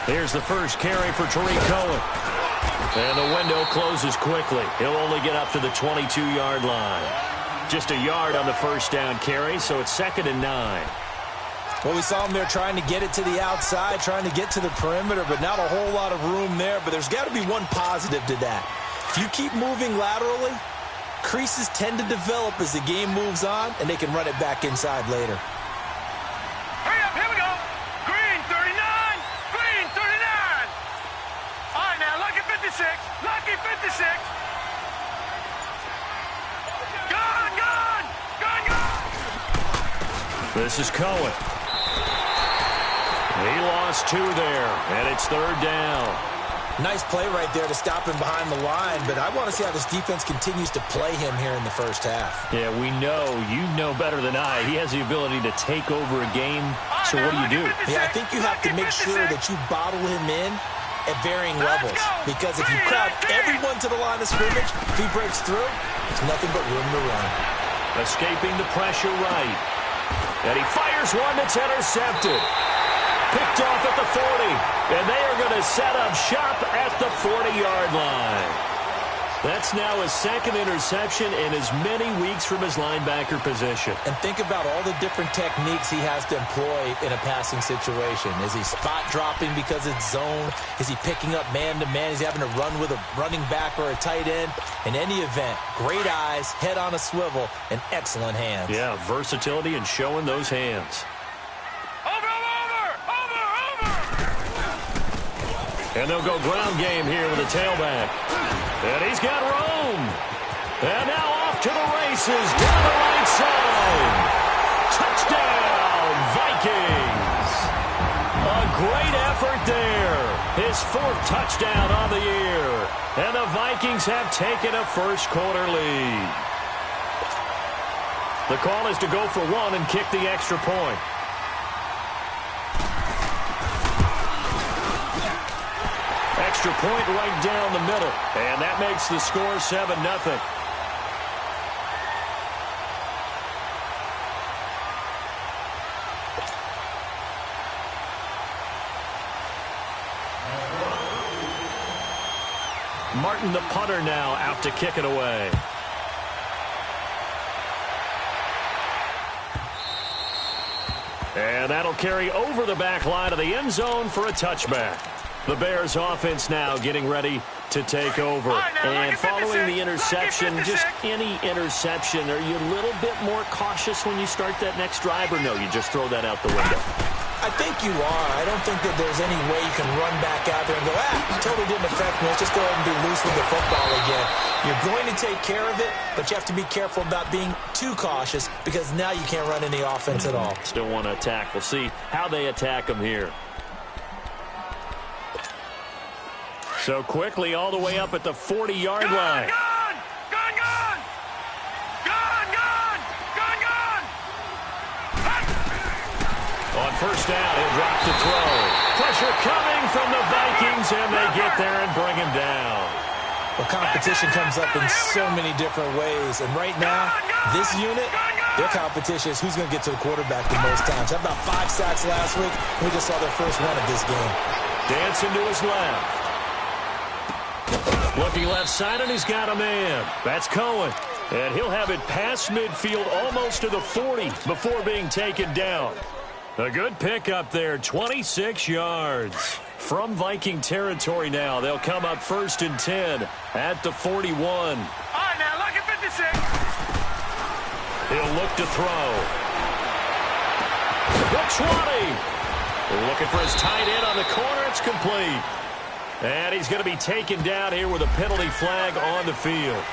Here's the first carry for Tariq Cohen. And the window closes quickly. He'll only get up to the 22-yard line. Just a yard on the first down carry, so it's 2nd and 9. Well, we saw him there trying to get it to the outside, trying to get to the perimeter, but not a whole lot of room there. But there's got to be one positive to that. If you keep moving laterally, creases tend to develop as the game moves on, and they can run it back inside later. Hurry up, here we go. Green 39, green 39. All right, now, lucky 56, lucky 56. Gone, gone, gone, gone. This is Cohen. He lost 2 there, and it's 3rd down. Nice play right there to stop him behind the line, but I want to see how this defense continues to play him here in the first half. Yeah, we know. You know better than I. He has the ability to take over a game, so what do? Yeah, I think you have to make sure that you bottle him in at varying levels, because if you crowd everyone to the line of scrimmage, if he breaks through, there's nothing but room to run. Escaping the pressure right. And he fires one that's intercepted. Picked off at the 40. And they are going to set up shop at the 40-yard line. That's now his 2nd interception in as many weeks from his linebacker position. And think about all the different techniques he has to employ in a passing situation. Is he spot dropping because it's zone? Is he picking up man-to-man? Is he having to run with a running back or a tight end? In any event, great eyes, head on a swivel, and excellent hands. Yeah, versatility and showing those hands. And they'll go ground game here with a tailback. And he's got room. And now off to the races down the right side. Touchdown, Vikings. A great effort there. His 4th touchdown on the year. And the Vikings have taken a first-quarter lead. The call is to go for 1 and kick the extra point. Extra point right down the middle. And that makes the score 7-0. Martin, the punter, now out to kick it away. And that'll carry over the back line of the end zone for a touchback. The Bears offense now getting ready to take over. And following the interception, just any interception, are you a little bit more cautious when you start that next drive, or no, you just throw that out the window? I think you are. I don't think that there's any way you can run back out there and go, totally didn't affect me. Let's just go ahead and be loose with the football again. You're going to take care of it, but you have to be careful about being too cautious, because now you can't run any offense at all. Still want to attack. We'll see how they attack them here. So quickly all the way up at the 40-yard line. Gone! Gone! Gone! Gone! Gone! Gone! Gone! On first down, he'll drop to throw. Pressure coming from the Vikings, and they get there and bring him down. Well, competition comes up in so many different ways, and right now, this unit, their competition is who's going to get to the quarterback the most times. How about 5 sacks last week? We just saw their first one of this game. Dancing to his left. Looking left side, and he's got a man. That's Cohen. And he'll have it past midfield almost to the 40 before being taken down. A good pickup there, 26 yards. From Viking territory now, they'll come up 1st and 10 at the 41. All right, now, lucky 56. He'll look to throw. The 20. Looking for his tight end on the corner. It's complete. And he's going to be taken down here with a penalty flag on the field.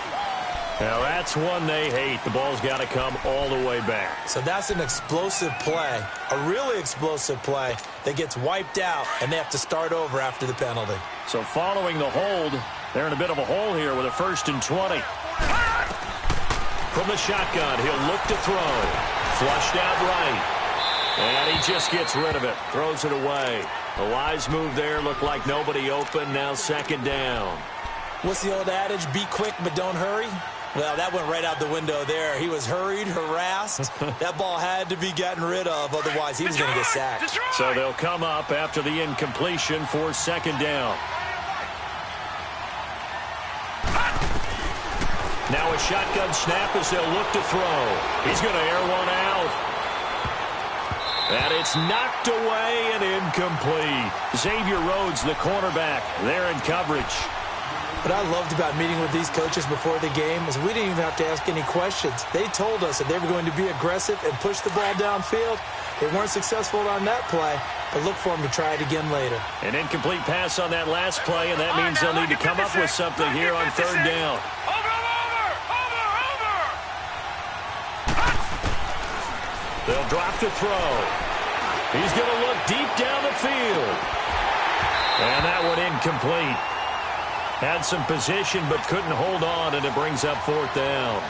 Now, that's one they hate. The ball's got to come all the way back. So that's an explosive play, a really explosive play that gets wiped out, and they have to start over after the penalty. So following the hold, they're in a bit of a hole here with a 1st and 20. From the shotgun, he'll look to throw. Flushed out right. And he just gets rid of it, throws it away. A wise move there, looked like nobody open, now 2nd down. What's the old adage? Be quick, but don't hurry. Well, that went right out the window there. He was hurried, harassed. That ball had to be gotten rid of, otherwise he was going to get sacked. So they'll come up after the incompletion for second down. Now a shotgun snap as they'll look to throw. He's going to air one out. And it's knocked away and incomplete. Xavier Rhodes, the cornerback, there in coverage. What I loved about meeting with these coaches before the game is we didn't even have to ask any questions. They told us that they were going to be aggressive and push the ball downfield. They weren't successful on that play, but look for them to try it again later. An incomplete pass on that last play, and that means they'll need to come up with something here on third down. They'll drop to throw. He's going to look deep down the field. And that one incomplete. Had some position but couldn't hold on, and it brings up fourth down.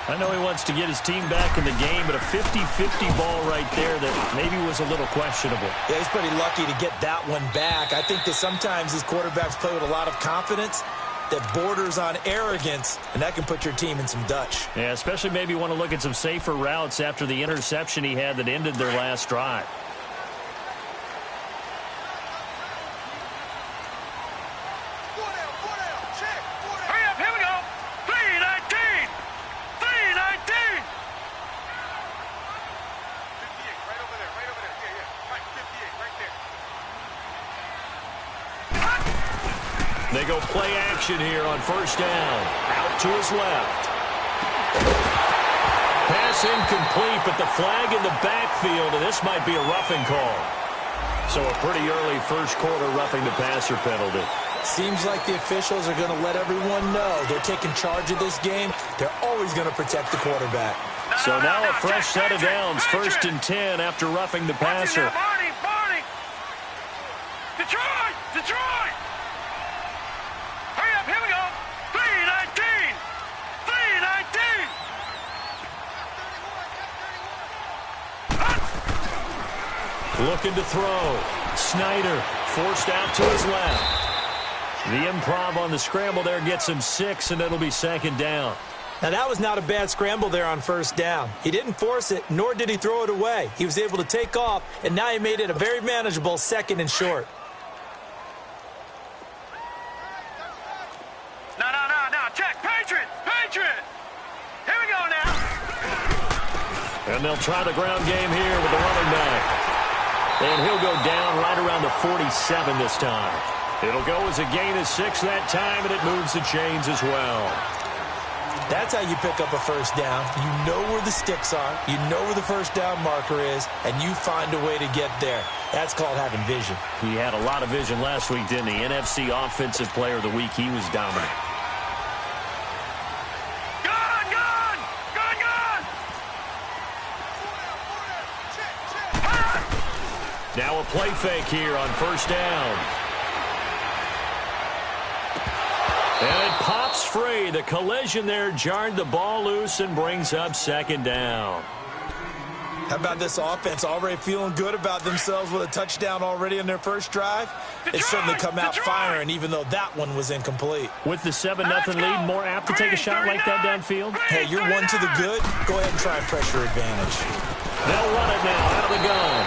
I know he wants to get his team back in the game, but a 50-50 ball right there that maybe was a little questionable. Yeah, he's pretty lucky to get that one back. I think that sometimes these quarterbacks play with a lot of confidence that borders on arrogance, and that can put your team in some Dutch. Yeah, especially maybe want to look at some safer routes after the interception he had that ended their last drive. Hurry up, here we go. 319. 319. 58, right over there, right over there. Yeah, right, 58, right there. They go play action here on first down. Out to his left. Pass incomplete, but the flag in the backfield, and this might be a roughing call. So a pretty early first quarter roughing the passer penalty. Seems like the officials are going to let everyone know they're taking charge of this game. They're always going to protect the quarterback. So now a fresh set of downs, first and 10 after roughing the passer. Barney. Detroit. Hurry up, here we go. 319. 319. Looking to throw. Snyder forced out to his left. The improv on the scramble there gets him 6, and it'll be second down. Now, that was not a bad scramble there on first down. He didn't force it, nor did he throw it away. He was able to take off, and now he made it a very manageable second and short. No. Check. Patriot. Here we go now. And they'll try the ground game here with the running back. And he'll go down right around the 47 this time. It'll go as a gain of 6 that time, and it moves the chains as well. That's how you pick up a first down. You know where the sticks are. You know where the first down marker is, and you find a way to get there. That's called having vision. He had a lot of vision last week, didn't he? NFC Offensive Player of the Week. He was dominant. Now a play fake here on first down. And it pops free. The collision there jarred the ball loose and brings up second down. How about this offense already feeling good about themselves with a touchdown already in their first drive? They certainly come out firing, even though that one was incomplete. With the 7-0 lead, more apt to take a shot like that downfield? Hey, you're one to the good. Go ahead and try pressure advantage. They'll run it now out of the gun.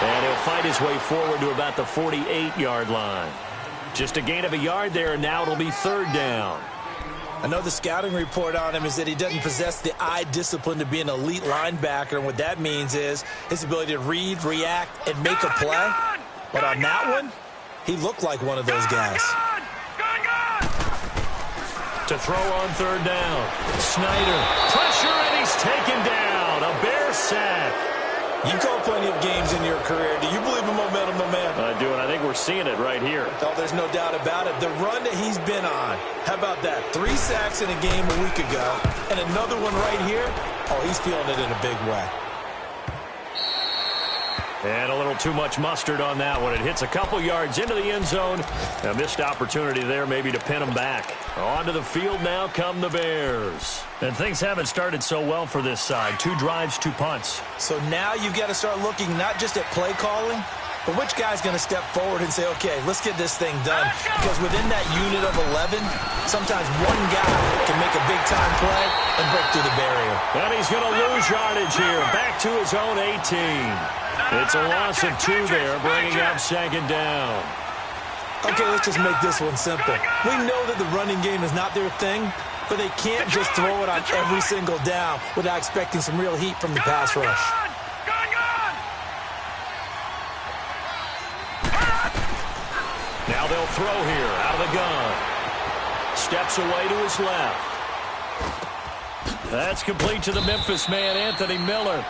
And he'll fight his way forward to about the 48-yard line. Just a gain of a yard there, and now it'll be third down. I know the scouting report on him is that he doesn't possess the eye discipline to be an elite linebacker, and what that means is his ability to read, react, and make a play. But on that one, he looked like one of those guys. To throw on third down. Snyder. Pressure, and he's taken down. A Bear sack. You call plenty of games in your career. Do you believe in momentum, my man? I do, and I think we're seeing it right here. Oh, there's no doubt about it. The run that he's been on. How about that? 3 sacks in a game a week ago, and another one right here. Oh, he's feeling it in a big way. And a little too much mustard on that one. It hits a couple yards into the end zone. A missed opportunity there maybe to pin them back. Onto the field now come the Bears. And things haven't started so well for this side. 2 drives, 2 punts. So now you've got to start looking not just at play calling, But which guy's going to step forward and say, okay, let's get this thing done? Because within that unit of 11, sometimes one guy can make a big-time play and break through the barrier. And he's going to lose yardage here, back to his own 18. It's a loss of 2 there, bringing up second down. Okay, let's just make this one simple. We know that the running game is not their thing, but they can't just throw it on every single down without expecting some real heat from the pass rush. Now they'll throw here, out of the gun. Steps away to his left. That's complete to the Memphis man, Anthony Miller.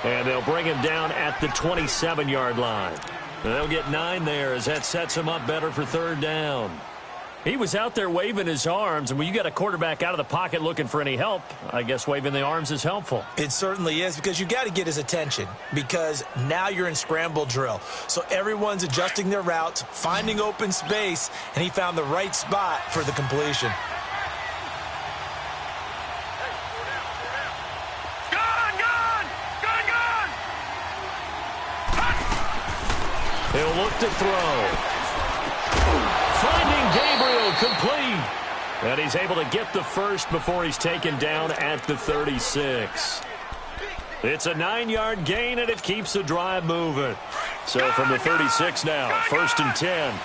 And they'll bring him down at the 27-yard line. They'll get 9 there as that sets him up better for third down. He was out there waving his arms, and when you got a quarterback out of the pocket looking for any help, I guess waving the arms is helpful. It certainly is, because you got to get his attention, because now you're in scramble drill. So everyone's adjusting their routes, finding open space, and he found the right spot for the completion. He'll look to throw. Finding Gabriel complete. And he's able to get the first before he's taken down at the 36. It's a 9-yard gain, and it keeps the drive moving. So from the 36 now, 1st and 10.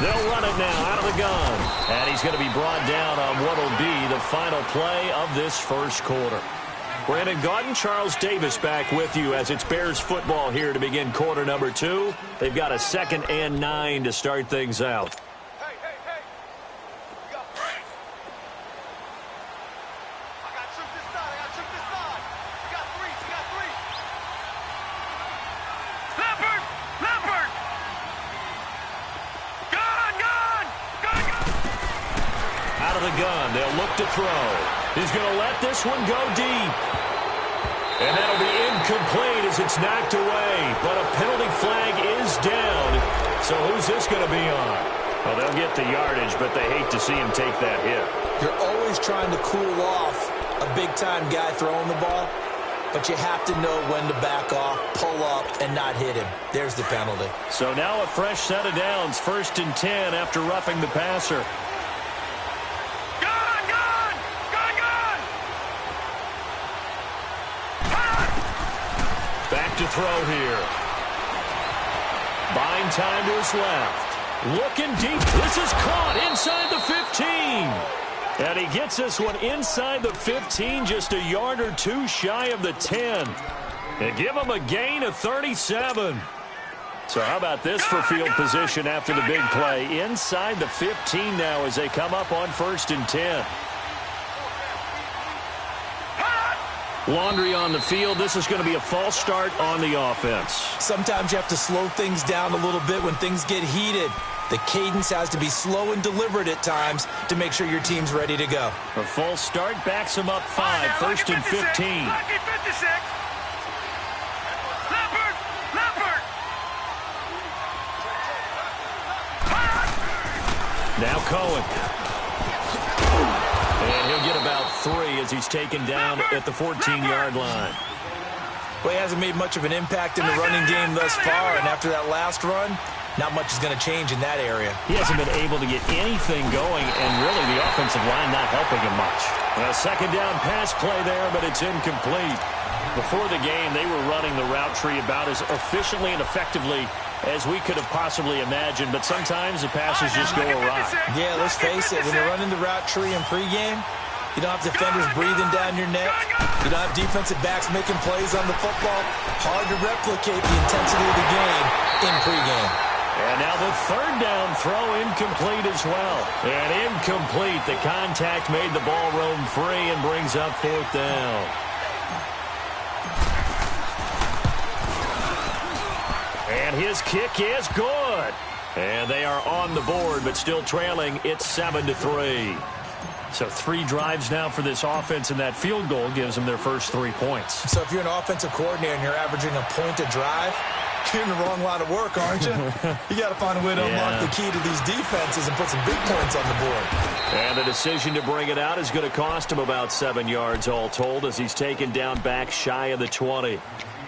They'll run it now out of the gun. And he's going to be brought down on what will be the final play of this first quarter. Brandon Gaudin, Charles Davis back with you as it's Bears football here to begin quarter number 2. They've got a 2nd and 9 to start things out. Gun. They'll look to throw. He's going to let this one go deep. And that'll be incomplete as it's knocked away. But a penalty flag is down. So who's this going to be on? Well, they'll get the yardage, but they hate to see him take that hit. You're always trying to cool off a big-time guy throwing the ball, but you have to know when to back off, pull up, and not hit him. There's the penalty. So now a fresh set of downs, 1st and 10 after roughing the passer. Back to throw here. Buying time to his left. Looking deep. This is caught inside the 15. And he gets this one inside the 15, just a yard or 2 shy of the 10. And give him a gain of 37. So how about this for field position after the big play? Inside the 15 now as they come up on 1st and 10. Laundry on the field. This is going to be a false start on the offense. Sometimes you have to slow things down a little bit when things get heated. The cadence has to be slow and deliberate at times to make sure your team's ready to go. A false start backs him up 5, 1st and 15. Now Cohen. And he'll get about 3 as he's taken down at the 14-yard line. Well, he hasn't made much of an impact in the running game thus far, and after that last run, not much is going to change in that area. He hasn't been able to get anything going, and really the offensive line not helping him much. A 2nd down pass play there, but it's incomplete. Before the game, they were running the route tree about as efficiently and effectively as we could have possibly imagined, but sometimes the passes just go awry. Yeah, let's face it, when you're running the route tree in pregame, you don't have defenders breathing down your neck. You don't have defensive backs making plays on the football. Hard to replicate the intensity of the game in pregame. And now the 3rd down throw incomplete as well. And incomplete. The contact made the ball roam free and brings up 4th down. And his kick is good. And they are on the board, but still trailing. It's 7-3. So 3 drives now for this offense, and that field goal gives them their first 3 points. So if you're an offensive coordinator and you're averaging a point a drive, You're in the wrong line of work, aren't you? You got to find a way to unlock the key to these defenses and put some big points on the board. And the decision to bring it out is going to cost him about 7 yards all told as he's taken down back shy of the 20.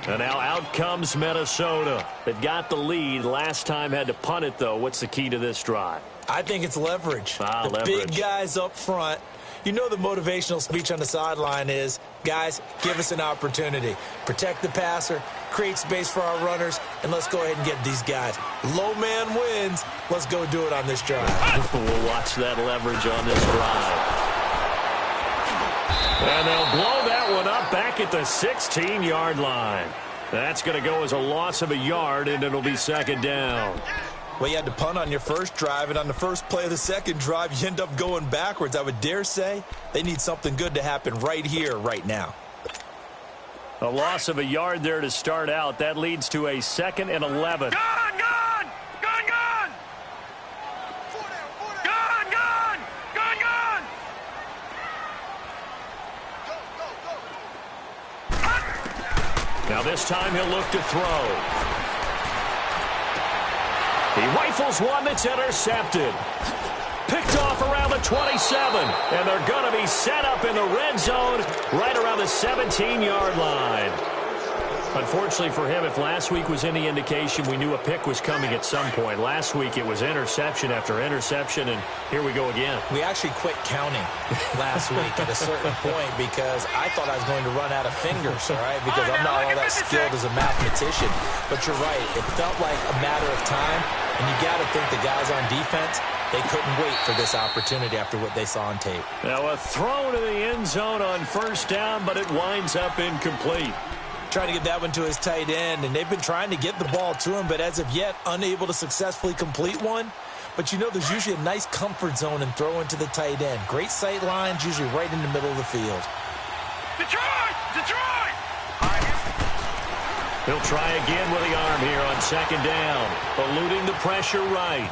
And now out comes Minnesota. They've got the lead. Last time had to punt it, though. What's the key to this drive? I think it's leverage. Leverage. Big guys up front. You know the motivational speech on the sideline is, guys, give us an opportunity. Protect the passer, create space for our runners, and let's go ahead and get these guys. Low man wins. Let's go do it on this drive. We'll watch that leverage on this drive. And they'll blow that one up back at the 16-yard line. That's going to go as a loss of a yard, and it'll be second down. Well, you had to punt on your first drive, and on the first play of the second drive, you end up going backwards. I would dare say they need something good to happen right here, right now. A loss of a yard there to start out. That leads to a 2nd and 11. Gone! Gone! Gone! Gone! Gone! Gone! Gone! Gone! Now this time he'll look to throw. He rifles one that's intercepted. Picked off around the 27. And they're going to be set up in the red zone right around the 17-yard line. Unfortunately for him, if last week was any indication, we knew a pick was coming at some point. Last week it was interception after interception, and here we go again. We actually quit counting last week at a certain point because I thought I was going to run out of fingers, all right, because I'm not all that skilled as a mathematician. But you're right. It felt like a matter of time, and you got to think the guys on defense, they couldn't wait for this opportunity after what they saw on tape. Now a throw to the end zone on first down, but it winds up incomplete. Trying to get that one to his tight end, and they've been trying to get the ball to him, but as of yet, unable to successfully complete one. But you know there's usually a nice comfort zone in throwing to the tight end. Great sight lines, usually right in the middle of the field. Detroit! Detroit! He'll try again with the arm here on second down, eluding the pressure right.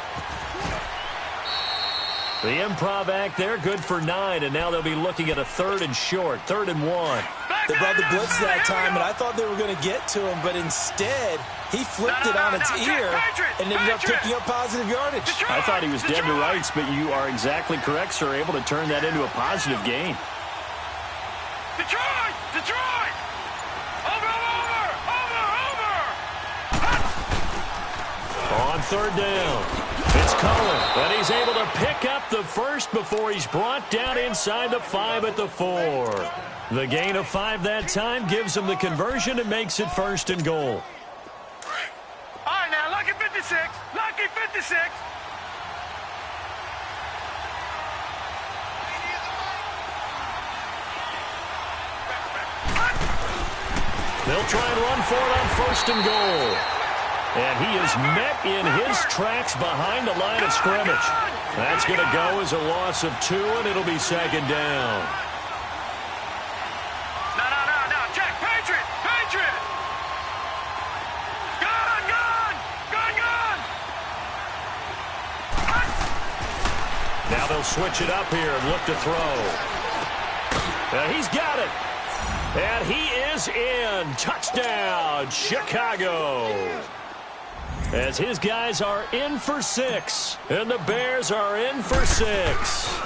The improv act there, good for 9, and now they'll be looking at a 3rd and short, 3rd and 1. They brought the blitz that time, and I thought they were going to get to him, but instead, he flipped it on its ear and ended up picking up positive yardage. I thought he was dead to rights, but you are exactly correct, sir, able to turn that into a positive gain. Detroit! Detroit! Over! On 3rd down, it's Cullen, and he's able to pick up the first before he's brought down inside the 5 at the 4. The gain of 5 that time gives him the conversion and makes it 1st and goal. All right, now, lucky 56. Lucky 56. They'll try and run for it on 1st and goal. And he is met in his tracks behind the line of scrimmage. That's going to go as a loss of 2, and it'll be 2nd down. No. Check. Patriot. Patriot. Gone. Now they'll switch it up here and look to throw. He's got it. And he is in. Touchdown, Chicago. As his guys are in for 6, and the Bears are in for 6.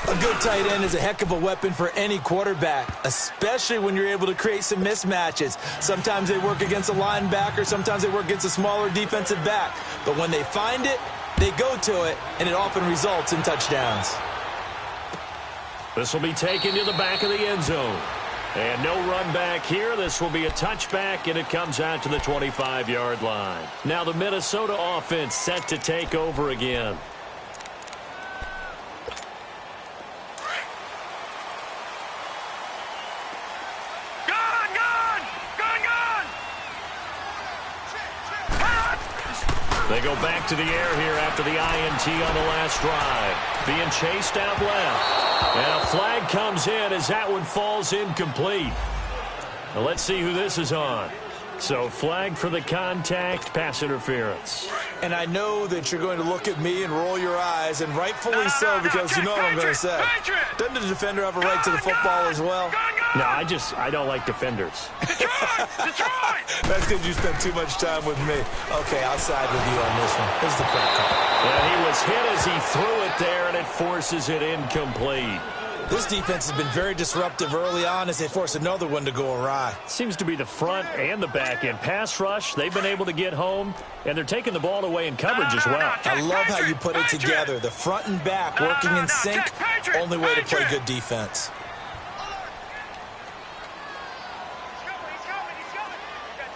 A good tight end is a heck of a weapon for any quarterback, especially when you're able to create some mismatches. Sometimes they work against a linebacker, sometimes they work against a smaller defensive back. But when they find it, they go to it, and it often results in touchdowns. This will be taken to the back of the end zone. And no run back here. This will be a touchback, and it comes out to the 25-yard line. Now the Minnesota offense set to take over again. They go back to the air here after the INT on the last drive. Being chased out left. And a flag comes in as that one falls incomplete. Now let's see who this is on. So flag for the contact, pass interference. And I know that you're going to look at me and roll your eyes, and rightfully so, because you know what I'm going to say. Doesn't the defender have a right to the football as well? No, I don't like defenders. Detroit! Detroit! That's because you spent too much time with me. Okay, I'll side with you on this one. Here's the correct call. And he was hit as he threw it there, and it forces it incomplete. This defense has been very disruptive early on as they force another one to go awry. Seems to be the front and the back end. Pass rush, they've been able to get home, and they're taking the ball away in coverage as well. I love how you put it together. The front and back working in sync. Only way to play good defense.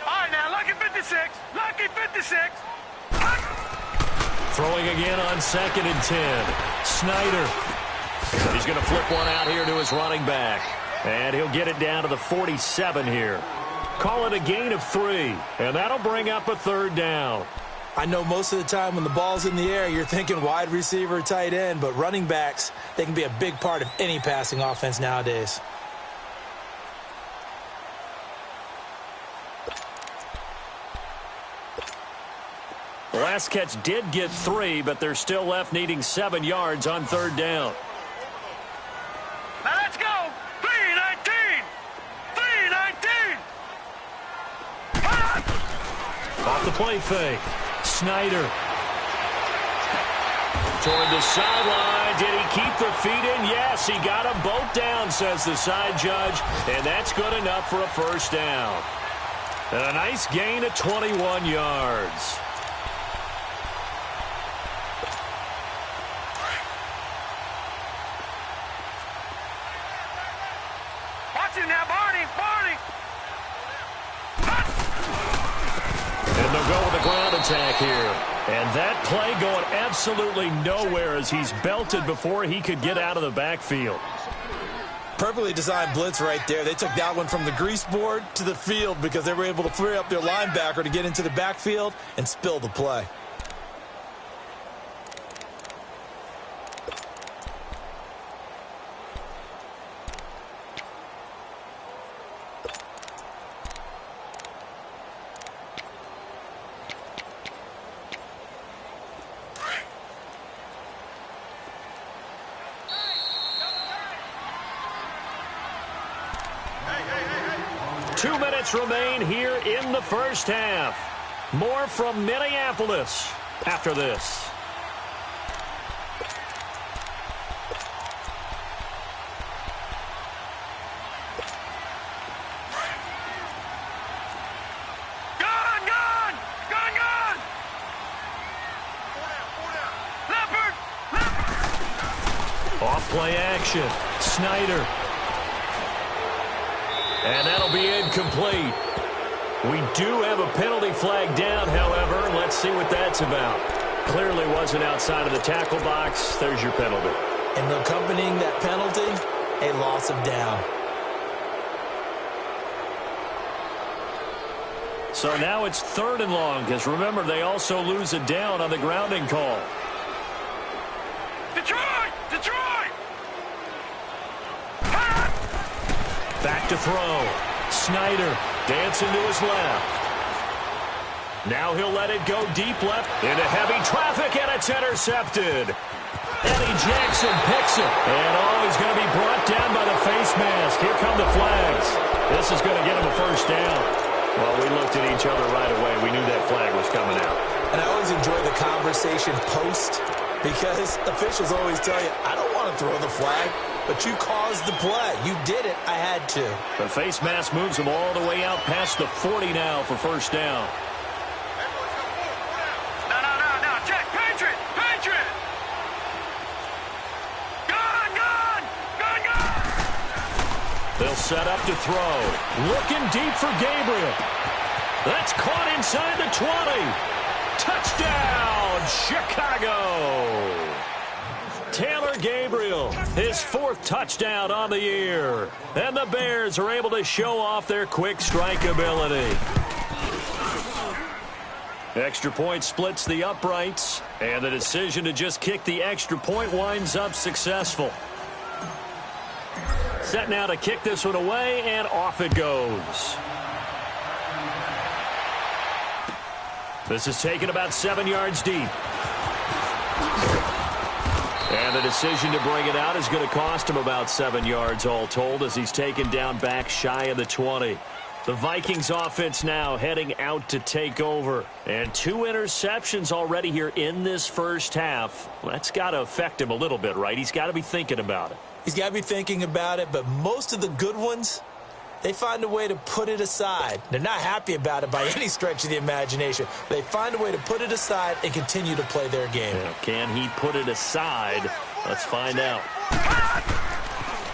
All right, now, lucky 56. Lucky 56. Throwing again on 2nd and 10. Snyder. He's going to flip one out here to his running back. And he'll get it down to the 47 here. Call it a gain of 3. And that'll bring up a 3rd down. I know most of the time when the ball's in the air, you're thinking wide receiver, tight end, but running backs, they can be a big part of any passing offense nowadays. The last catch did get 3, but they're still left needing 7 yards on 3rd down. Now let's go. 3-19. 3-19. Off the play fake. Snyder. Toward the sideline. Did he keep the feet in? Yes, he got them both down, says the side judge. And that's good enough for a 1st down. And a nice gain of 21 yards. Now, Barney. And they'll go with a ground attack here. And that play going absolutely nowhere as he's belted before he could get out of the backfield. Perfectly designed blitz right there. They took that one from the grease board to the field because they were able to free up their linebacker to get into the backfield and spill the play. Remain here in the 1st half. More from Minneapolis after this. Gone! Leopard! Off play action. Snyder. And that'll be incomplete. We do have a penalty flag down, however. Let's see what that's about. Clearly wasn't outside of the tackle box. There's your penalty. And accompanying that penalty, a loss of down. So now it's 3rd and long, because remember, they also lose a down on the grounding call. Detroit! Back to throw. Snyder dancing to his left. Now he'll let it go deep left into heavy traffic, and it's intercepted. Eddie Jackson picks it. And he's going to be brought down by the face mask. Here come the flags. This is going to get him a 1st down. Well, we looked at each other right away. We knew that flag was coming out. And I always enjoy the conversation post because officials always tell you, I don't want to throw the flag. But you caused the play. You did it. I had to. The face mask moves him all the way out past the 40 now for 1st down. No. Check. Patriot. Gone. They'll set up to throw. Looking deep for Gabriel. That's caught inside the 20. Touchdown, Chicago. Taylor Gabriel, his 4th touchdown on the year. And the Bears are able to show off their quick strike ability. Extra point splits the uprights, and the decision to just kick the extra point winds up successful. Set now to kick this one away, and off it goes. This is taken about 7 yards deep. And And the decision to bring it out is going to cost him about 7 yards all told as he's taken down back shy of the 20. The Vikings offense now heading out to take over. And 2 interceptions already here in this first half. Well, that's got to affect him a little bit, right? He's got to be thinking about it. He's got to be thinking about it, but most of the good ones, they find a way to put it aside. They're not happy about it by any stretch of the imagination. They find a way to put it aside and continue to play their game. Yeah, can he put it aside? Let's find out.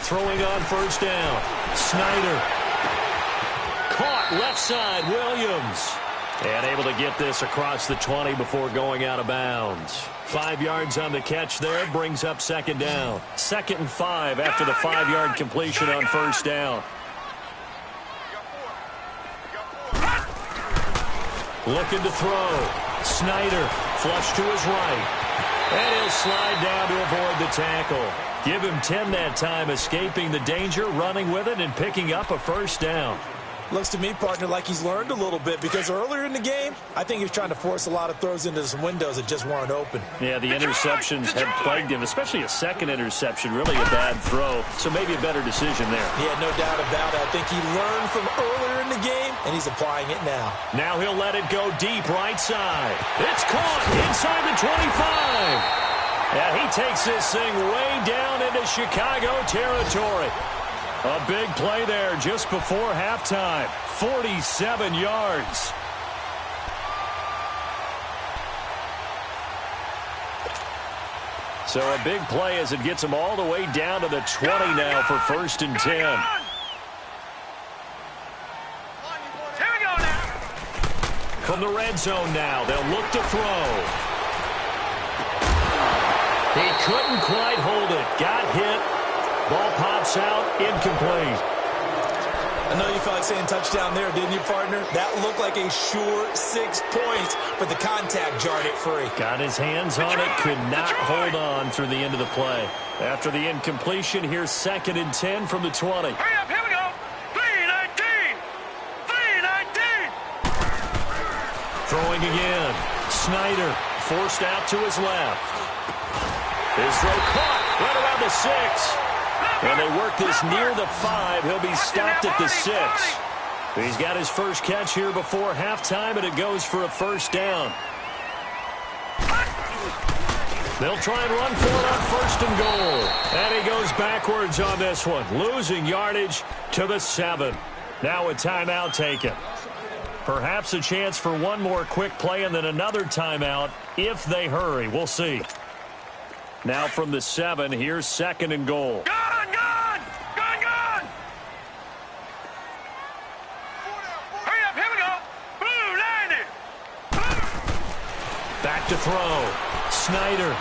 Throwing on first down. Snyder. Caught left side, Williams. And able to get this across the 20 before going out of bounds. 5 yards on the catch there, brings up second down. 2nd and 5 after the 5-yard completion on first down. Looking to throw. Snyder, flush to his right. And he'll slide down to avoid the tackle. Give him 10 that time, escaping the danger, running with it, and picking up a first down. Looks to me, partner, like he's learned a little bit because earlier in the game, I think he was trying to force a lot of throws into some windows that just weren't open. Yeah, the interceptions had plagued him, especially a second interception, really a bad throw. So maybe a better decision there. Yeah, no doubt about it. I think he learned from earlier in the game, and he's applying it now. Now he'll let it go deep right side. It's caught inside the 25. Yeah, he takes this thing way down into Chicago territory. A big play there just before halftime. 47 yards. So a big play as it gets him all the way down to the 20 now for 1st and 10. Here we go now. From the red zone now, they'll look to throw. He couldn't quite hold it. Got hit. Ball pops out, incomplete. I know you felt like saying touchdown there, didn't you, partner? That looked like a sure 6 points, but the contact jarred it free. Got his hands on it, could not hold on through the end of the play. After the incompletion, here's 2nd and 10 from the 20. Hurry up, here we go. 3-19. 3-19. Throwing again. Snyder forced out to his left. His throw caught right around the 6. And they work this near the 5. He'll be stopped at the 6. He's got his first catch here before halftime, and it goes for a first down. They'll try and run for it on 1st and goal. And he goes backwards on this one, losing yardage to the 7. Now a timeout taken. Perhaps a chance for one more quick play and then another timeout if they hurry. We'll see. Now from the 7, here's 2nd and goal. Gone! Hurry up, here we go. Blue 90. Back to throw. Snyder.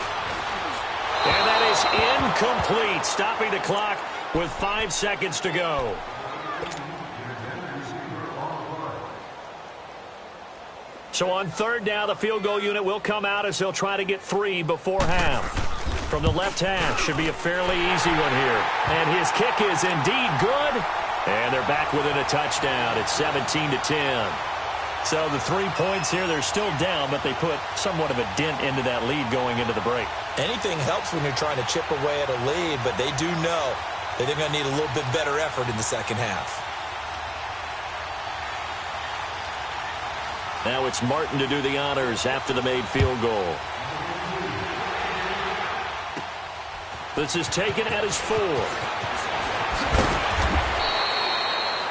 And that is incomplete, stopping the clock with 5 seconds to go. So on 3rd down, the field goal unit will come out as they'll try to get 3 before half. From the left hash, should be a fairly easy one here. And his kick is indeed good. And they're back within a touchdown. It's 17-10. So the 3 points here, they're still down, but they put somewhat of a dent into that lead going into the break. Anything helps when you're trying to chip away at a lead, but they do know that they're going to need a little bit better effort in the second half. Now it's Martin to do the honors after the made field goal. This is taken at his 4.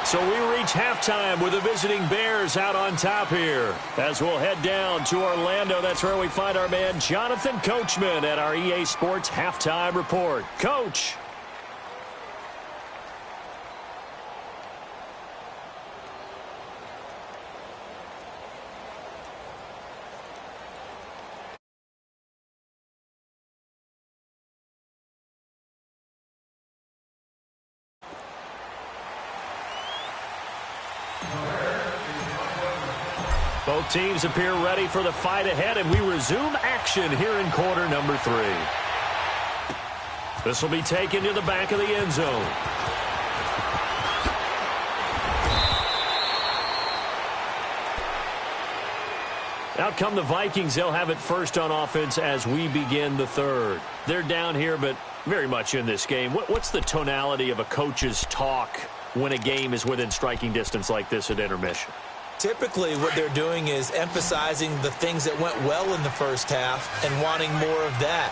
So we reach halftime with the visiting Bears out on top here. As we'll head down to Orlando, that's where we find our man Jonathan Coachman at our EA Sports Halftime Report. Coach. Both teams appear ready for the fight ahead, and we resume action here in quarter number 3. This will be taken to the back of the end zone. Out come the Vikings. They'll have it first on offense as we begin the third. They're down here, but very much in this game. What's the tonality of a coach's talk when a game is within striking distance like this at intermission? Typically, what they're doing is emphasizing the things that went well in the first half and wanting more of that.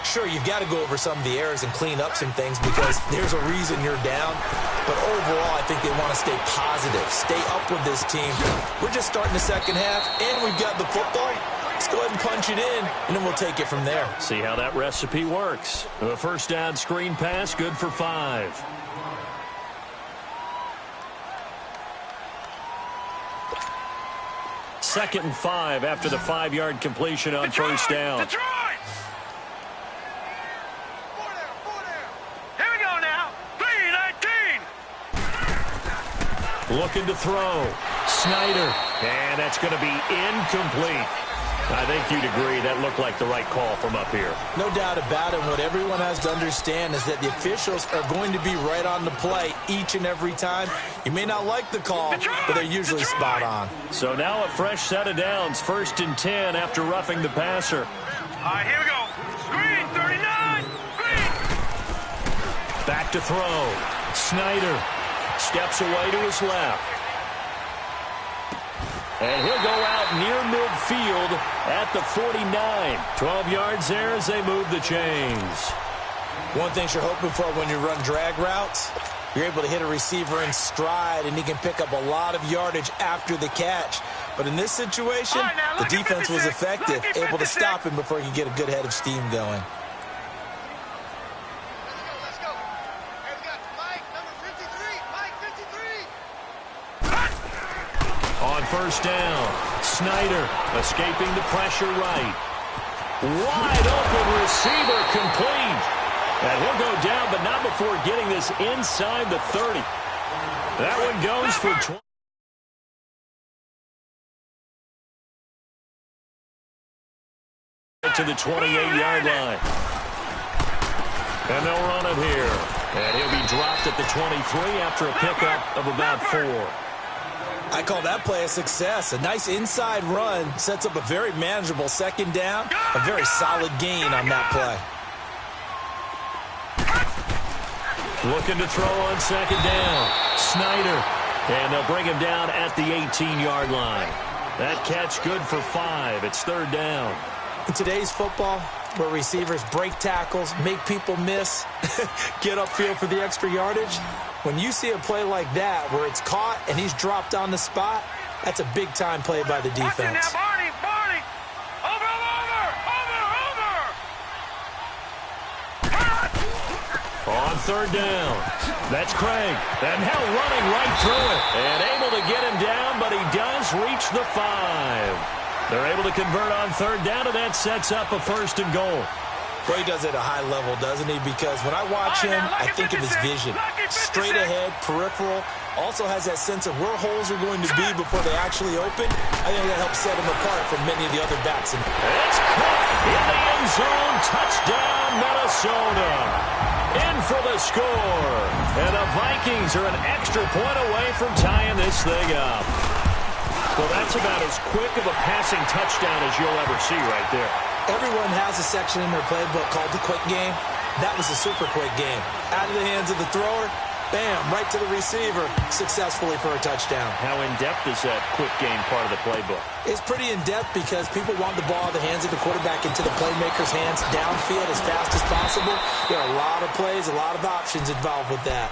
Sure, you've got to go over some of the errors and clean up some things because there's a reason you're down. But overall, I think they want to stay positive, stay up with this team. We're just starting the second half, and we've got the football. Let's go ahead and punch it in, and then we'll take it from there. See how that recipe works. A first down screen pass, good for 5. Second and 5 after the 5-yard completion on first down. Detroit! Here we go now. 3-19. Looking to throw. Snyder. And that's going to be incomplete. I think you'd agree that looked like the right call from up here. No doubt about it. What everyone has to understand is that the officials are going to be right on the play each and every time. You may not like the call, but they're usually spot on. So now a fresh set of downs. 1st and 10 after roughing the passer. All right, here we go. Green, 39. Green. Back to throw. Snyder steps away to his left. And he'll go out near midfield at the 49. 12 yards there as they move the chains. One thing you're hoping for when you run drag routes, you're able to hit a receiver in stride, and he can pick up a lot of yardage after the catch. But in this situation, the defense was effective, able to stop him before he could get a good head of steam going. On first down, Snyder escaping the pressure right. Wide open receiver complete. And he'll go down, but not before getting this inside the 30. That one goes for 20. To the 28-yard line. And they'll run it here. And he'll be dropped at the 23 after a pickup of about 4. I call that play a success. A nice inside run sets up a very manageable second down. A very solid gain on that play. Looking to throw on second down. Snyder. And they'll bring him down at the 18-yard line. That catch good for 5. It's 3rd down. In today's football, where receivers break tackles, make people miss, get upfield for the extra yardage, when you see a play like that where it's caught and he's dropped on the spot, that's a big-time play by the defense. Now, Barney, Barney. Over. On 3rd down, that's Craig. And now running right through it. And able to get him down, but he does reach the 5. They're able to convert on 3rd down, and that sets up a 1st and goal. Boy, he does it at a high level, doesn't he? Because when I watch him, I think of his vision. Straight ahead, peripheral. Also has that sense of where holes are going to be before they actually open. I think that helps set him apart from many of the other backs. It's caught in the end zone. Touchdown, Minnesota. In for the score. And the Vikings are an extra point away from tying this thing up. Well, that's about as quick of a passing touchdown as you'll ever see right there. Everyone has a section in their playbook called the quick game. That was a super quick game. Out of the hands of the thrower, bam, right to the receiver, successfully for a touchdown. How in-depth is that quick game part of the playbook? It's pretty in-depth because people want the ball in the hands of the quarterback into the playmaker's hands downfield as fast as possible. There are a lot of plays, a lot of options involved with that.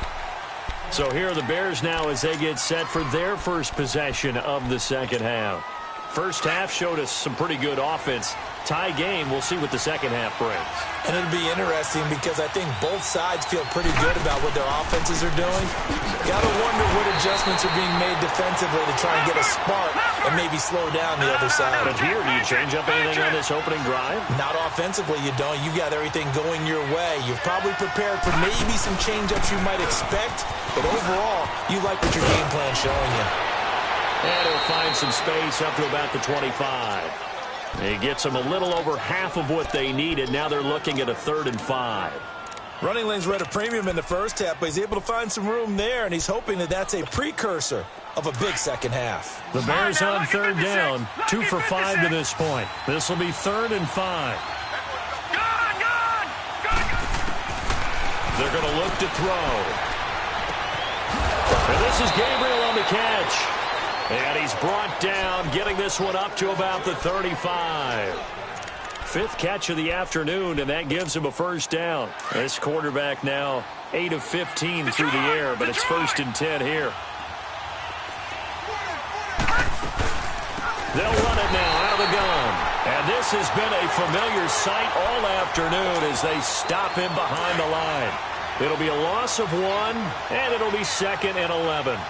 So here are the Bears now as they get set for their first possession of the second half. First half showed us some pretty good offense. Tie game, we'll see what the second half brings. And it'll be interesting because I think both sides feel pretty good about what their offenses are doing. Got to wonder what adjustments are being made defensively to try and get a spark and maybe slow down the other side. But here, do you change up anything on this opening drive? Not offensively, you don't. You got everything going your way. You've probably prepared for maybe some change-ups you might expect, but overall, you like what your game plan's showing you. And he'll find some space up to about the 25. He gets them a little over half of what they needed. Now they're looking at a 3rd and 5. Running lanes were at a premium in the first half, but he's able to find some room there, and he's hoping that that's a precursor of a big second half. The Bears on third down, 2 for 5 to this point. This will be 3rd and 5. They're going to look to throw. And this is Gabriel on the catch. And he's brought down, getting this one up to about the 35. 5th catch of the afternoon, and that gives him a first down. This quarterback now 8 of 15 through the air, but it's 1st and 10 here. They'll run it now out of the gun. And this has been a familiar sight all afternoon as they stop him behind the line. It'll be a loss of 1, and it'll be 2nd and 11.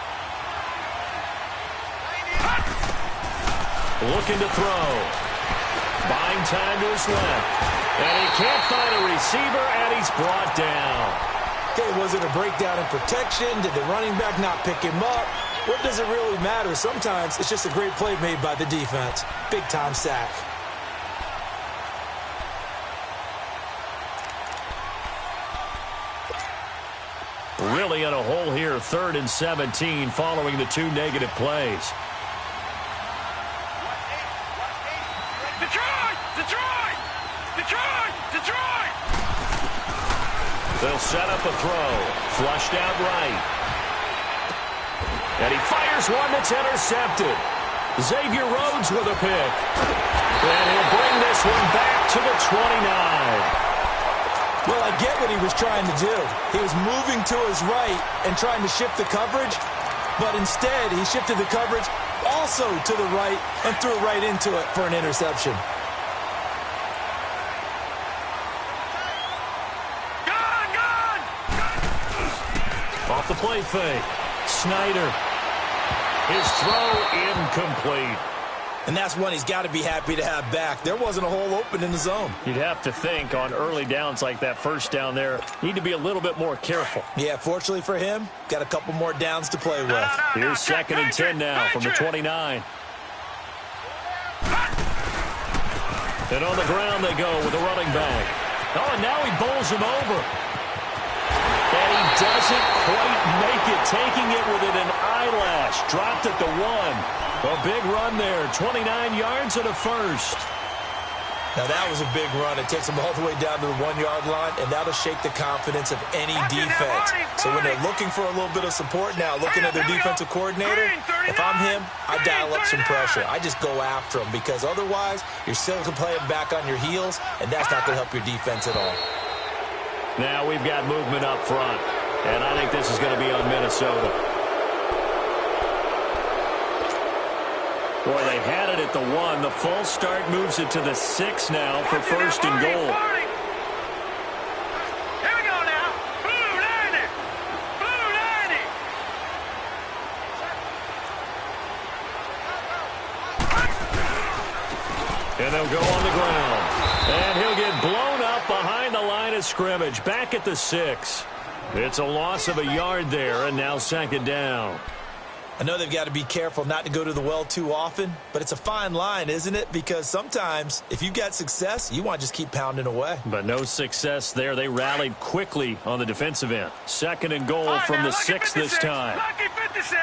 Looking to throw. Buying time to his left. And he can't find a receiver, and he's brought down. Okay, was it a breakdown in protection? Did the running back not pick him up? What does it really matter? Sometimes it's just a great play made by the defense. Big-time sack. Really in a hole here, 3rd and 17, following the 2 negative plays. They'll set up a throw. Flushed out right. And he fires one that's intercepted. Xavier Rhodes with a pick. And he'll bring this one back to the 29. Well, I get what he was trying to do. He was moving to his right and trying to shift the coverage, but instead he shifted the coverage also to the right and threw right into it for an interception. Off the play fake. Snyder. His throw incomplete. And that's one he's got to be happy to have back. There wasn't a hole open in the zone. You'd have to think on early downs like that first down there, need to be a little bit more careful. Yeah, fortunately for him, got a couple more downs to play with. Here's 2nd and 10 now from the 29. And on the ground they go with a running back. Oh, and now he bowls him over. And he doesn't quite make it, taking it within an eyelash. Dropped at the 1. A big run there, 29 yards and a first. Now that was a big run. It takes them all the way down to the 1-yard line, and that'll shake the confidence of any defense. So when they're looking for a little bit of support now, looking at their defensive coordinator, if I'm him, I dial up some pressure. I just go after them, because otherwise you're still playing back on your heels, and that's not going to help your defense at all. Now we've got movement up front, and I think this is going to be on Minnesota. Boy, they had it at the 1. The false start moves it to the 6 now for 1st and goal. Here we go now. Blue 90. Blue 90. And they'll go on the ground. And he'll get blown up behind the line of scrimmage. Back at the 6. It's a loss of a yard there, and now 2nd down. I know they've got to be careful not to go to the well too often, but it's a fine line, isn't it? Because sometimes, if you've got success, you want to just keep pounding away. But no success there. They rallied quickly on the defensive end. 2nd and goal from the 6 this time. Lucky 56.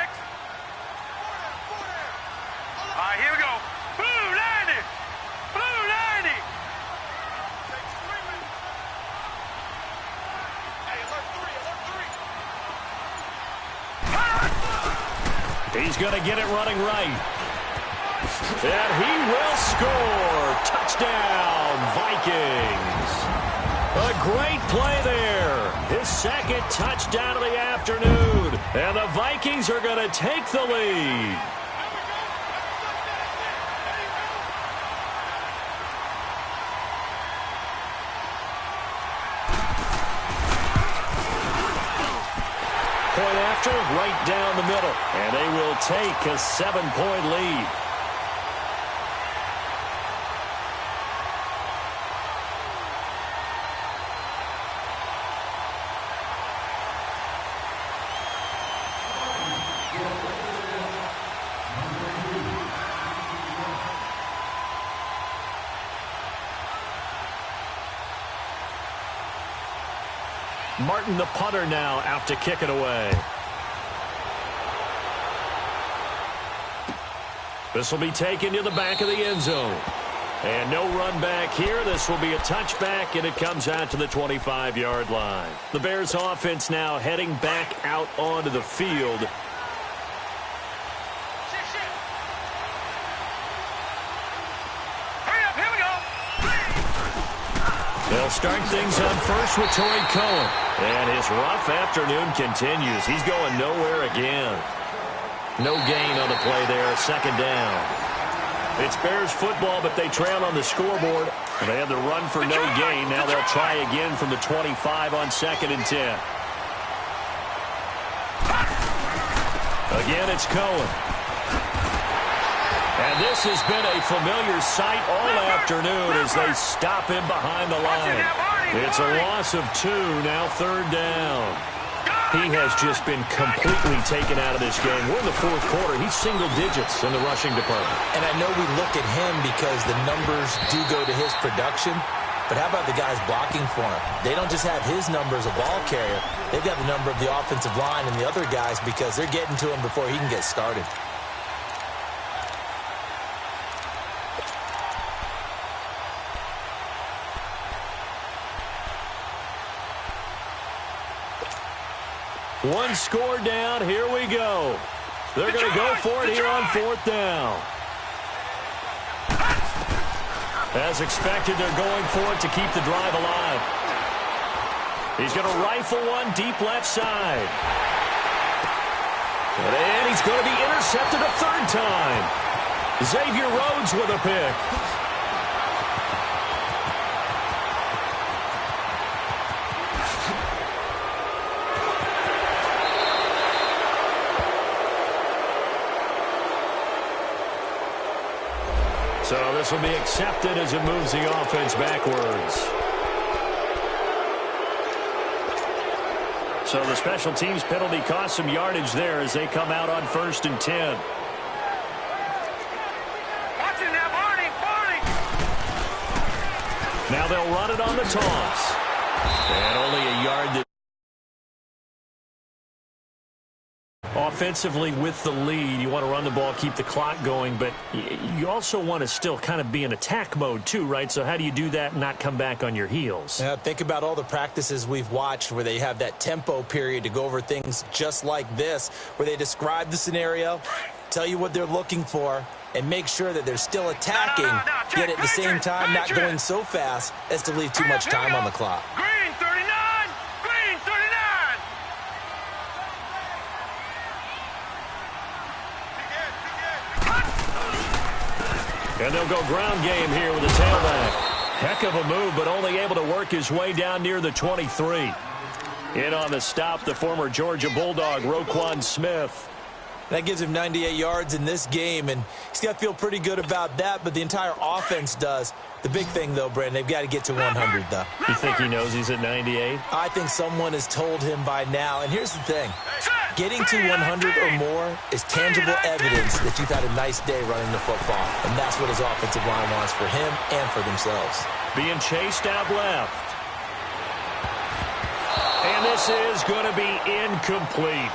All right, here we go. Blue 90. Blue 90. Hey, alert 3, alert 3. He's going to get it running right. And he will score. Touchdown, Vikings. A great play there. His 2nd touchdown of the afternoon. And the Vikings are going to take the lead. Point after, right down the middle. And they will take a 7-point lead. Martin, the punter, now out to kick it away. This will be taken to the back of the end zone. And no run back here. This will be a touchback, and it comes out to the 25-yard line. The Bears offense now heading back out onto the field. They'll start things on first with Tory Cohen. And his rough afternoon continues. He's going nowhere again. No gain on the play there, second down. It's Bears football, but they trail on the scoreboard. They had the run for no gain. Now they'll try again from the 25 on 2nd and 10. Again, it's Cohen. And this has been a familiar sight all afternoon as they stop him behind the line. It's a loss of 2, now 3rd down. He has just been completely taken out of this game. We're in the 4th quarter. He's single digits in the rushing department. And I know we look at him because the numbers do go to his production. But how about the guys blocking for him? They don't just have his number as a ball carrier. They've got the number of the offensive line and the other guys because they're getting to him before he can get started. One score down. Here we go. They're going to go for it here on 4th down. As expected, they're going for it to keep the drive alive. He's going to rifle one deep left side. And he's going to be intercepted a 3rd time. Xavier Rhodes with a pick. So this will be accepted as it moves the offense backwards. So the special teams penalty cost some yardage there as they come out on 1st and 10. Watching that, Barney. Now they'll run it on the toss. And only a yard that offensively with the lead. You want to run the ball, keep the clock going, but you also want to still kind of be in attack mode too, right? So how do you do that and not come back on your heels? Think about all the practices we've watched where they have that tempo period to go over things just like this, where they describe the scenario, tell you what they're looking for, and make sure that they're still attacking, yet at the same time not going so fast as to leave too much time on the clock. Green 39! Green 39! And they'll go ground game here with the tailback. Heck of a move, but only able to work his way down near the 23. In on the stop, the former Georgia Bulldog, Roquan Smith. That gives him 98 yards in this game, and he's got to feel pretty good about that, but the entire offense does. The big thing, though, Brandon, they've got to get to 100, though. You think he knows he's at 98? I think someone has told him by now, and here's the thing. Getting to 100 or more is tangible evidence that you've had a nice day running the football, and that's what his offensive line wants for him and for themselves. Being chased out left. And this is going to be incomplete.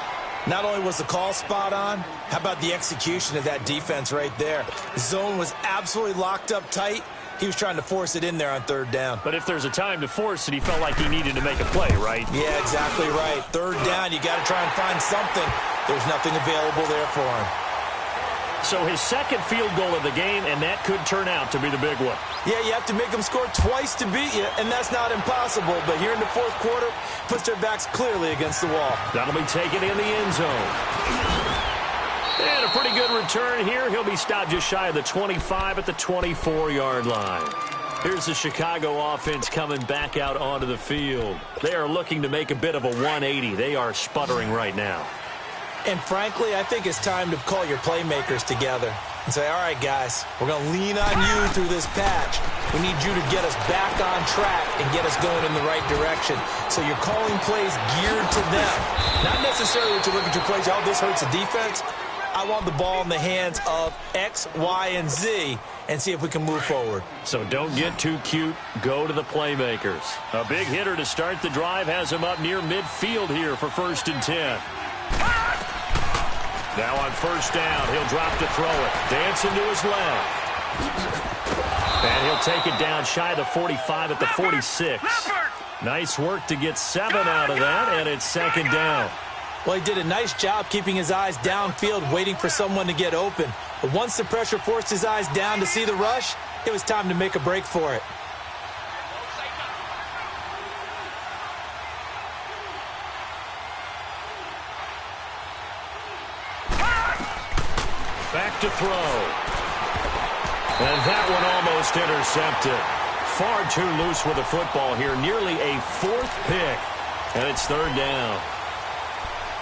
Not only was the call spot on, how about the execution of that defense right there? The zone was absolutely locked up tight. He was trying to force it in there on 3rd down. But if there's a time to force it, he felt like he needed to make a play, right? Yeah, exactly right. 3rd down, you got to try and find something. There's nothing available there for him. So his 2nd field goal of the game, and that could turn out to be the big one. Yeah, you have to make them score twice to beat you, and that's not impossible. But here in the 4th quarter, puts their backs clearly against the wall. That'll be taken in the end zone. And a pretty good return here. He'll be stopped just shy of the 25 at the 24-yard line. Here's the Chicago offense coming back out onto the field. They are looking to make a bit of a 180. They are sputtering right now. And frankly, I think it's time to call your playmakers together and say, all right, guys, we're going to lean on you through this patch. We need you to get us back on track and get us going in the right direction. So you're calling plays geared to them. Not necessarily to look at your plays, oh, this hurts the defense. I want the ball in the hands of X, Y, and Z and see if we can move forward. So don't get too cute. Go to the playmakers. A big hitter to start the drive has him up near midfield here for 1st and 10. Now on 1st down, he'll drop to throw it. Dancing to his left. And he'll take it down shy of the 45 at the 46. Nice work to get 7 out of that, and it's 2nd down. Well, he did a nice job keeping his eyes downfield, waiting for someone to get open. But once the pressure forced his eyes down to see the rush, it was time to make a break for it. Back to throw. And that one almost intercepted. Far too loose with the football here. Nearly a 4th pick. And it's 3rd down.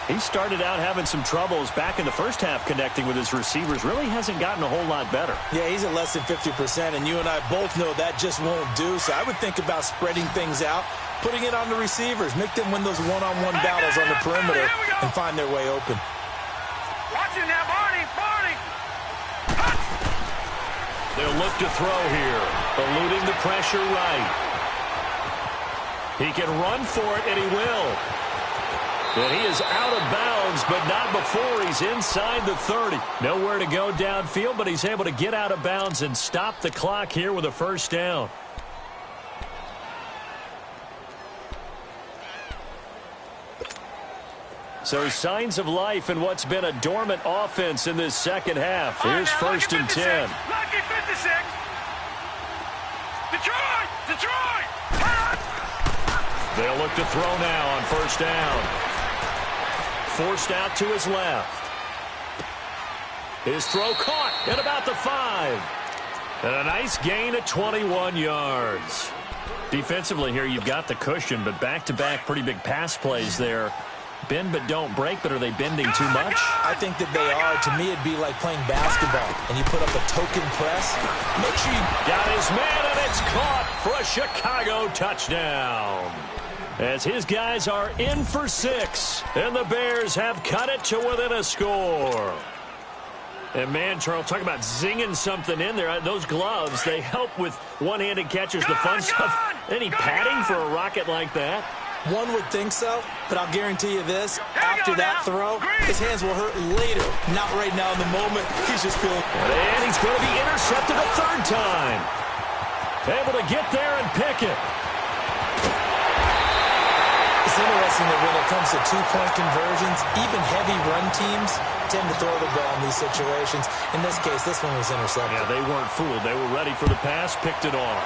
He started out having some troubles back in the first half connecting with his receivers. Really hasn't gotten a whole lot better. Yeah, he's at less than 50%, and you and I both know that just won't do. So I would think about spreading things out, putting it on the receivers, make them win those one-on-one battles on the perimeter and find their way open. Watch it now, Barney. They'll look to throw here, eluding the pressure right. He can run for it, and he will. And he is out of bounds, but not before he's inside the 30. Nowhere to go downfield, but he's able to get out of bounds and stop the clock here with a 1st down. So signs of life in what's been a dormant offense in this 2nd half. Here's 1st and 10. Lucky 56. Detroit! They'll look to throw now on 1st down. Forced out to his left. His throw caught at about the 5. And a nice gain at 21 yards. Defensively here, you've got the cushion, but back-to-back pretty big pass plays there. Bend but don't break, but are they bending too much? I think that they are. To me, it'd be like playing basketball, and you put up a token press. Make sure you got his man, and it's caught for a Chicago touchdown. As his guys are in for 6, and the Bears have cut it to within a score. And man, Charles, talk about zinging something in there. Those gloves, they help with one-handed catches, the fun stuff. Any padding for a rocket like that? One would think so, but I'll guarantee you this. After that throw, his hands will hurt later. Not right now in the moment. He's just feeling... And he's going to be intercepted a 3rd time. Able to get there and pick it. It's interesting that when it comes to 2-point conversions, even heavy run teams tend to throw the ball in these situations. In this case, this one was intercepted. Yeah, they weren't fooled. They were ready for the pass, picked it off.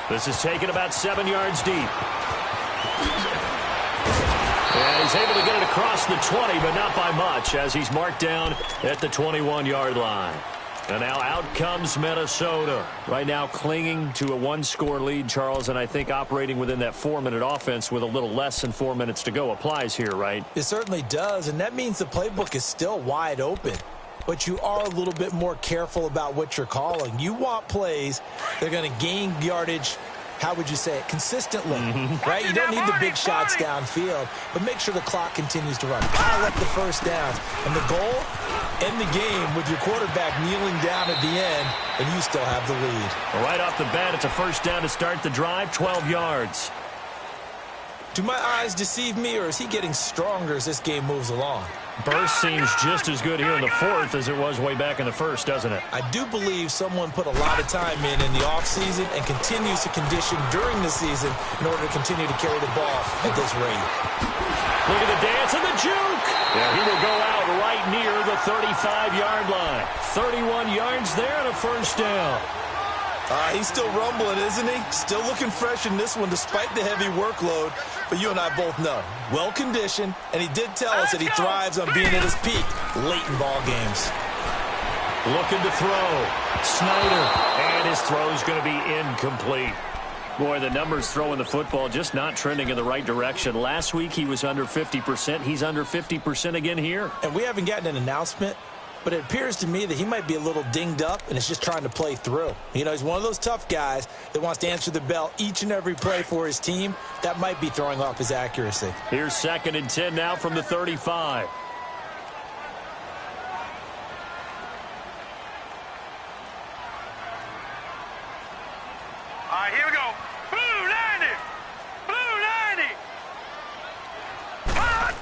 This is taken about 7 yards deep. And he's able to get it across the 20, but not by much, as he's marked down at the 21-yard line. And now out comes Minnesota. Right now clinging to a 1-score lead, Charles, and I think operating within that 4-minute offense with a little less than 4 minutes to go applies here, right? It certainly does, and that means the playbook is still wide open. But you are a little bit more careful about what you're calling. You want plays that are going to gain yardage, how would you say it, consistently, right? You don't need the big shots downfield, but make sure the clock continues to run. Pile up the 1st downs. And the goal, end the game with your quarterback kneeling down at the end, and you still have the lead. Well, right off the bat, it's a 1st down to start the drive, 12 yards. Do my eyes deceive me, or is he getting stronger as this game moves along? Burst seems just as good here in the 4th as it was way back in the 1st, doesn't it? I do believe someone put a lot of time in the offseason and continues to condition during the season in order to continue to carry the ball at this rate. Look at the dance and the juke. Yeah, he will go out right near the 35-yard line. 31 yards there and a 1st down. He's still rumbling, isn't he? Still looking fresh in this one despite the heavy workload. But you and I both know, well-conditioned, and he did tell us that he thrives on being at his peak late in ball games. Looking to throw. Snyder. And his throw is going to be incomplete. Boy, the numbers throwing the football just not trending in the right direction. Last week he was under 50%. He's under 50% again here. And we haven't gotten an announcement, but it appears to me that he might be a little dinged up and is just trying to play through. You know, he's one of those tough guys that wants to answer the bell each and every play for his team. That might be throwing off his accuracy. Here's 2nd and 10 now from the 35. All right, here we go. Blue 90. Blue 90. Hot.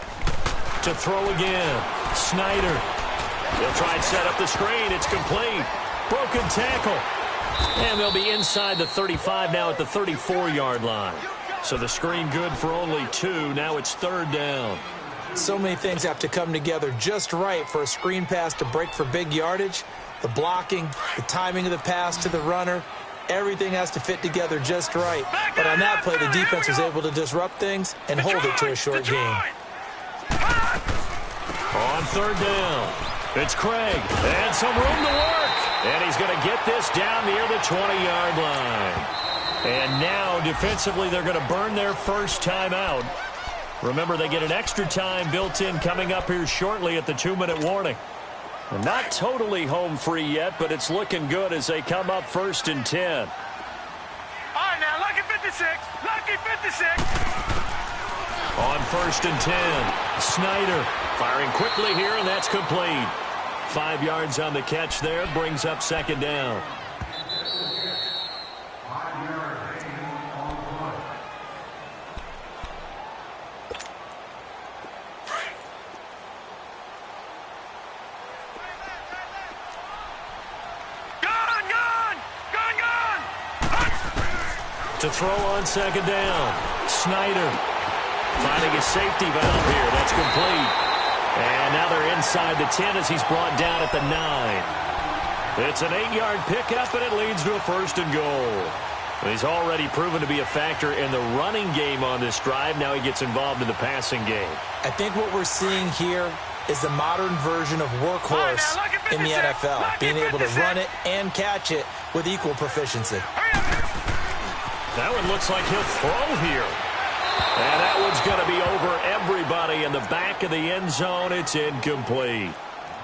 To throw again. Snyder. They'll try and set up the screen. It's complete. Broken tackle. And they'll be inside the 35 now at the 34-yard line. So the screen good for only 2. Now it's 3rd down. So many things have to come together just right for a screen pass to break for big yardage. The blocking, the timing of the pass to the runner, everything has to fit together just right. But on that play, the defense was able to disrupt things and hold it to a short game. On 3rd down, it's Craig. And some room to work. And he's going to get this down near the 20-yard line. And now, defensively, they're going to burn their first timeout. Remember, they get an extra time built in coming up here shortly at the 2-minute warning. Not totally home free yet, but it's looking good as they come up 1st and 10. All right, now, lucky 56. Lucky 56. On 1st and 10, Snyder firing quickly here, and that's complete. 5 yards on the catch there, brings up 2nd down. To throw on 2nd down. Snyder finding a safety valve here. That's complete. And now they're inside the 10 as he's brought down at the 9. It's an 8-yard pickup, and it leads to a 1st and goal. He's already proven to be a factor in the running game on this drive. Now he gets involved in the passing game. I think what we're seeing here is the modern version of workhorse in the NFL, being able to run it and catch it with equal proficiency. That one looks like he'll throw here. And that one's going to be over everybody in the back of the end zone. It's incomplete.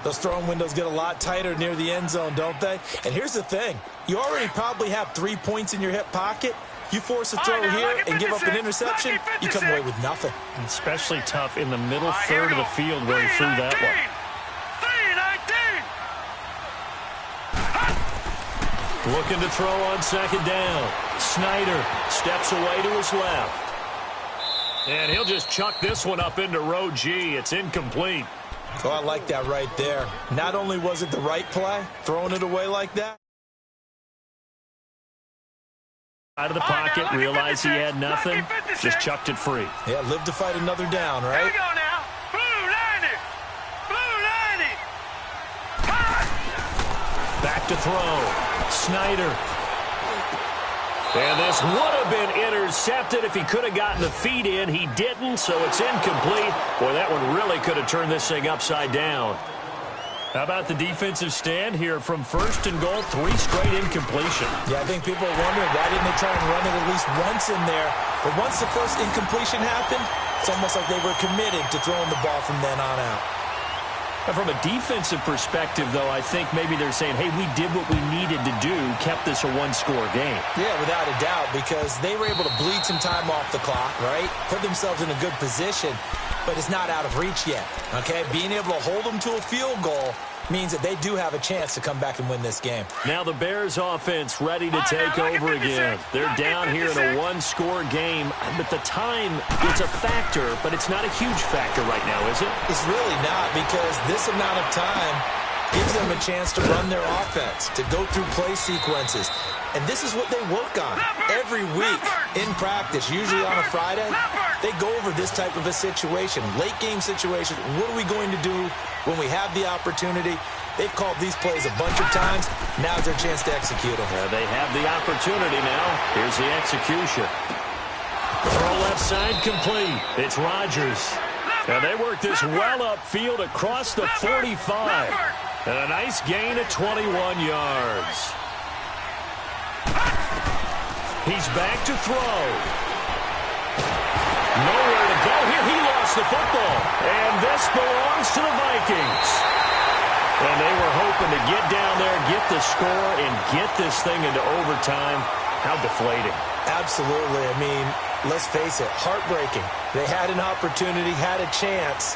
Those throwing windows get a lot tighter near the end zone, don't they? And here's the thing. You already probably have 3 points in your hip pocket. You force a throw here and give up an interception, you come away with nothing. Especially tough in the middle third of the field where he threw that one. 3-19. Looking to throw on 2nd down. Snyder steps away to his left. And he'll just chuck this one up into row G. It's incomplete. Oh, I like that right there. Not only was it the right play, throwing it away like that. Out of the pocket, realized he had nothing, just chucked it free. Yeah, live to fight another down, right? Here we go now. Blue 90. Blue 90. Back to throw. Snyder. And this would have been intercepted if he could have gotten the feet in. He didn't, so it's incomplete. Boy, that one really could have turned this thing upside down. How about the defensive stand here from 1st and goal, 3 straight incompletion. Yeah, I think people are wondering why didn't they try and run it at least once in there. But once the first incompletion happened, it's almost like they were committed to throwing the ball from then on out. And from a defensive perspective, though, I think maybe they're saying, hey, we did what we needed to do, kept this a one-score game. Yeah, without a doubt, because they were able to bleed some time off the clock, right? Put themselves in a good position, but it's not out of reach yet, okay? Being able to hold them to a field goal means that they do have a chance to come back and win this game. Now the Bears offense ready to take over again. They're down here in a one-score game, but the time, it's a factor, but it's not a huge factor right now, is it? It's really not, because this amount of time gives them a chance to run their offense, to go through play sequences. And this is what they work on every week in practice, usually on a Friday. They go over this type of a situation, late game situation. What are we going to do when we have the opportunity? They've called these plays a bunch of times. Now's their chance to execute them. They have the opportunity now. Here's the execution. Throw left side complete. It's Rodgers. And they work this well upfield across the 45. And a nice gain of 21 yards. He's back to throw. Nowhere to go here. He lost the football. And this belongs to the Vikings. And they were hoping to get down there, get the score, and get this thing into overtime. How deflating. Absolutely. I mean, let's face it, heartbreaking. They had an opportunity, had a chance,